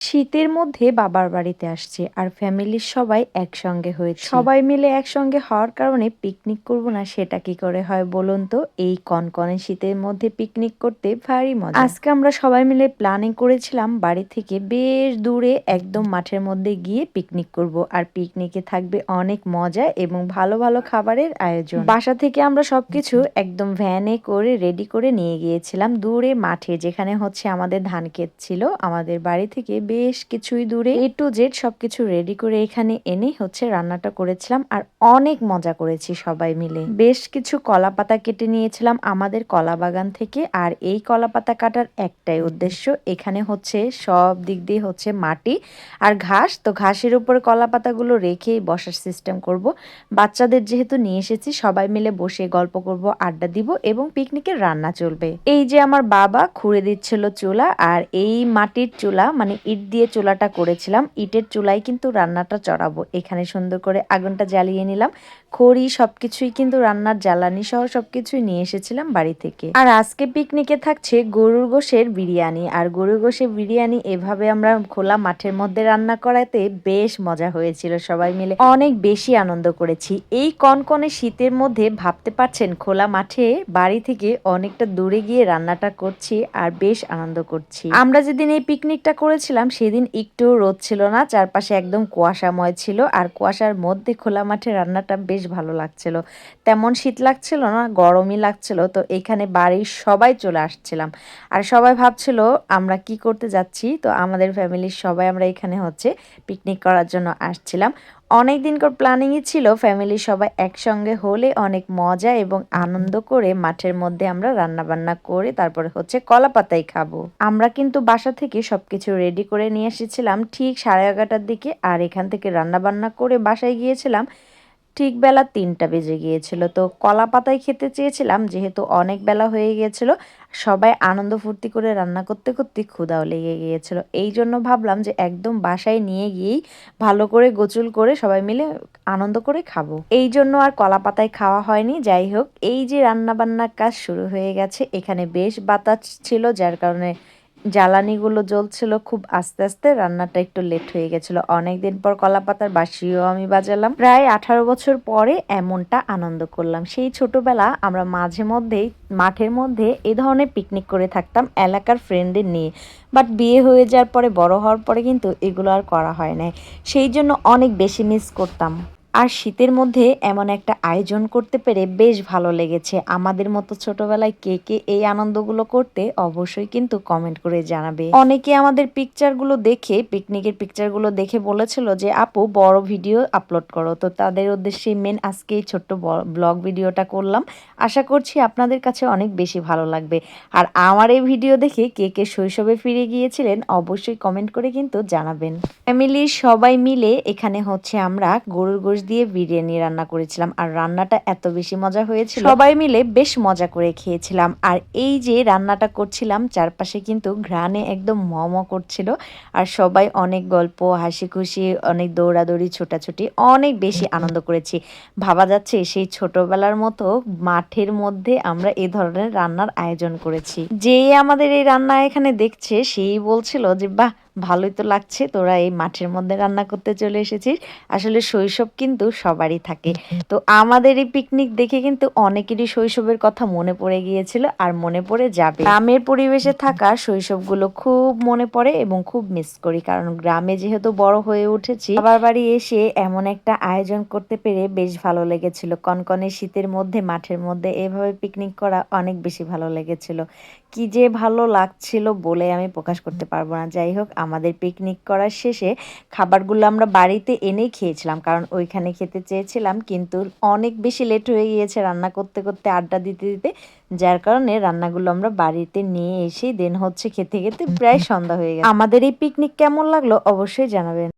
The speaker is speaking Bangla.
শীতের মধ্যে বাবার বাড়িতে আসছে আর ফ্যামিলির সবাই একসঙ্গে হয়েছে। সবাই মিলে একসঙ্গে হওয়ার কারণে পিকনিক করব না সেটা কি করে হয় বলুন তো? এই কনকনে শীতের মধ্যে পিকনিক করতে ভারী মজা। আজকে আমরা সবাই মিলে প্ল্যানিং করেছিলাম বাড়ি থেকে বেশ দূরে একদম মাঠের মধ্যে গিয়ে পিকনিক করব। আর পিকনিকে থাকবে অনেক মজা এবং ভালো ভালো খাবারের আয়োজন। বাসা থেকে আমরা সবকিছু একদম ভ্যানে করে রেডি করে নিয়ে গিয়েছিলাম দূরে মাঠে, যেখানে হচ্ছে আমাদের ধান ক্ষেত ছিল। আমাদের বাড়ি থেকে বেশ কিছুই দূরে A to Z সবকিছু রেডি করে এখানে এনে হচ্ছে রান্নাটা করেছিলাম আর অনেক মজা করেছি সবাই মিলে। বেশ কিছু কলা পাতা কেটে নিয়েছিলাম আমাদের কলা বাগান থেকে। আর এই কলা পাতা কাটার একটাই উদ্দেশ্য, এখানে হচ্ছে সব দিক দিয়ে হচ্ছে মাটি আর ঘাস, তো ঘাসের উপরে কলা পাতাগুলো রেখেই বসার সিস্টেম করব। বাচ্চাদের যেহেতু নিয়ে এসেছি সবাই মিলে বসে গল্প করব, আড্ডা দিব এবং পিকনিকের রান্না চলবে। এই যে আমার বাবা খুঁড়ে দিচ্ছিল চুলা, আর এই মাটির চুলা মানে ইট দিয়ে চুলাটা করেছিলাম। ইটের চুলায় কিন্তু রান্নাটা চড়াবো। এখানে সুন্দর করে আগুনটা জ্বালিয়ে নিলাম। খড়ি সবকিছুই কিন্তু রান্নার জ্বালানি সহ সবকিছুই নিয়ে এসেছিলাম বাড়ি থেকে। আর আজকে পিকনিকে থাকছে গরুর গোশের বিরিয়ানি। আর গরুর গোশের বিরিয়ানি এভাবে আমরা খোলা মাঠের মধ্যে রান্না করাতে বেশ মজা হয়েছিল। সবাই মিলে অনেক বেশি আনন্দ করেছি। এই কনকনে শীতের মধ্যে ভাবতে পারছেন খোলা মাঠে বাড়ি থেকে অনেকটা দূরে গিয়ে রান্নাটা করছি আর বেশ আনন্দ করছি। আমরা যেদিন এই পিকনিকটা করেছিলাম সেদিন একটু রোদ ছিল না, চারপাশে একদম কুয়াশাময় ছিল। আর কুয়াশার মধ্যে খোলা মাঠে রান্নাটা বেশ ভালো লাগছিল। তেমন শীত লাগছিল না, গরমই লাগছিল। তো এখানে বাড়ির সবাই চলে আসছিলাম আর সবাই ভাবছিল আমরা কি করতে যাচ্ছি। তো আমাদের ফ্যামিলির সবাই আমরা এখানে হচ্ছে পিকনিক করার জন্য আসছিলাম। অনেক দিনকার প্ল্যানিংই ছিল ফ্যামিলি সবাই একসঙ্গে হলে অনেক মজা এবং আনন্দ করে মাঠের মধ্যে আমরা রান্না বান্না করে তারপরে হচ্ছে কলা পাতাই খাবো। আমরা কিন্তু বাসা থেকে সবকিছু রেডি করে নিয়ে এসেছিলাম ঠিক 11:30টার দিকে। আর এখান থেকে রান্না বান্না করে বাসায় গিয়েছিলাম ঠিক বেলা 3টা বেজে গিয়েছিল। তো কলা পাতায় খেতে চেয়েছিলাম, যেহেতু অনেক বেলা হয়ে গিয়েছিল। সবাই আনন্দ ফুর্তি করে রান্না করতে করতে ক্ষুধাও লেগে গিয়েছিল। এই জন্য ভাবলাম যে একদম বাসায় নিয়ে গিয়েই ভালো করে গোছল করে সবাই মিলে আনন্দ করে খাবো। এই জন্য আর কলা পাতায় খাওয়া হয়নি। যাই হোক, এই যে রান্না বান্নার কাজ শুরু হয়ে গেছে। এখানে বেশ বাতাস ছিল, যার কারণে জ্বালানিগুলো জ্বলছিল খুব আস্তে আস্তে। রান্নাটা একটু লেট হয়ে গেছিল। অনেকদিন পর কলাপাতার বাঁশিও আমি বাজালাম। প্রায় 18 বছর পরে এমনটা আনন্দ করলাম। সেই ছোটবেলা আমরা মাঝে মধ্যেই মাঠের মধ্যে এ ধরনের পিকনিক করে থাকতাম এলাকার ফ্রেন্ডদের নিয়ে। বাট বিয়ে হয়ে যাওয়ার পরে, বড় হওয়ার পরে কিন্তু এগুলো আর করা হয় না। সেই জন্য অনেক বেশি মিস করতাম। আর শীতের মধ্যে এমন একটা আয়োজন করতে পেরে বেশ ভালো লেগেছে। আমাদের মতো ছোটবেলায় কে কে এই আনন্দগুলো করতে অবশ্যই কিন্তু কমেন্ট করে জানাবে। অনেকে আমাদের পিকচারগুলো দেখে, পিকনিকের পিকচারগুলো দেখে বলেছিল যে আপু বড় ভিডিও আপলোড করো। তো তাদের উদ্দেশ্যে মেন আজকে এই ছোট্ট ব্লগ ভিডিওটা করলাম। আশা করছি আপনাদের কাছে অনেক বেশি ভালো লাগবে। আর আমার এই ভিডিও দেখে কে কে শৈশবে ফিরে গিয়েছিলেন অবশ্যই কমেন্ট করে কিন্তু জানাবেন। ফ্যামিলির সবাই মিলে এখানে হচ্ছে আমরা গরুর গোশত দিয়ে বিরিয়ানি রান্না করেছিলাম। আর রান্নাটা এত বেশি মজা হয়েছিল, সবাই মিলে বেশ মজা করে খেয়েছিলাম। আর এই যে রান্নাটা করছিলাম চারপাশে কিন্তু ঘ্রাণে একদম ম করছিল। আর সবাই অনেক গল্প, হাসি খুশি, অনেক দৌড়াদৌড়ি, ছোটাছুটি, অনেক বেশি আনন্দ করেছি। ভাবা যাচ্ছে সেই ছোটবেলার মতো মাঠের মধ্যে আমরা এ ধরনের রান্নার আয়োজন করেছি। যে আমাদের এই রান্না এখানে দেখছে সেই বলছিল যে বাহ, ভালোই তো লাগছে, তোরা এই মাঠের মধ্যে রান্না করতে চলে এসেছিস। আসলে শৈশব কিন্তু সবারই থাকে। তো আমাদের এই পিকনিক দেখে কিন্তু অনেকেরই শৈশবের কথা মনে পড়ে গিয়েছিল আর মনে পড়ে যাবে। গ্রামের পরিবেশে থাকা শৈশবগুলো খুব মনে পড়ে এবং খুব মিস করি, কারণ গ্রামে যেহেতু বড় হয়ে উঠেছি। বাবার বাড়ি এসে এমন একটা আয়োজন করতে পেরে বেশ ভালো লেগেছিল। কনকনে শীতের মধ্যে মাঠের মধ্যে এভাবে পিকনিক করা অনেক বেশি ভালো লেগেছিল। কি যে ভালো লাগছিল বলে আমি প্রকাশ করতে পারবো না। যাই হোক, আমাদের পিকনিক করার শেষে খাবারগুলো আমরা বাড়িতে এনেই খেয়েছিলাম, কারণ ওইখানে খেতে চেয়েছিলাম কিন্তু অনেক বেশি লেট হয়ে গিয়েছে রান্না করতে করতে, আড্ডা দিতে দিতে। যার কারণে রান্নাগুলো আমরা বাড়িতে নিয়ে এসে দেন হচ্ছে খেতে খেতে প্রায় সন্ধ্যা হয়ে গেছে। আমাদের এই পিকনিক কেমন লাগলো অবশ্যই জানাবেন।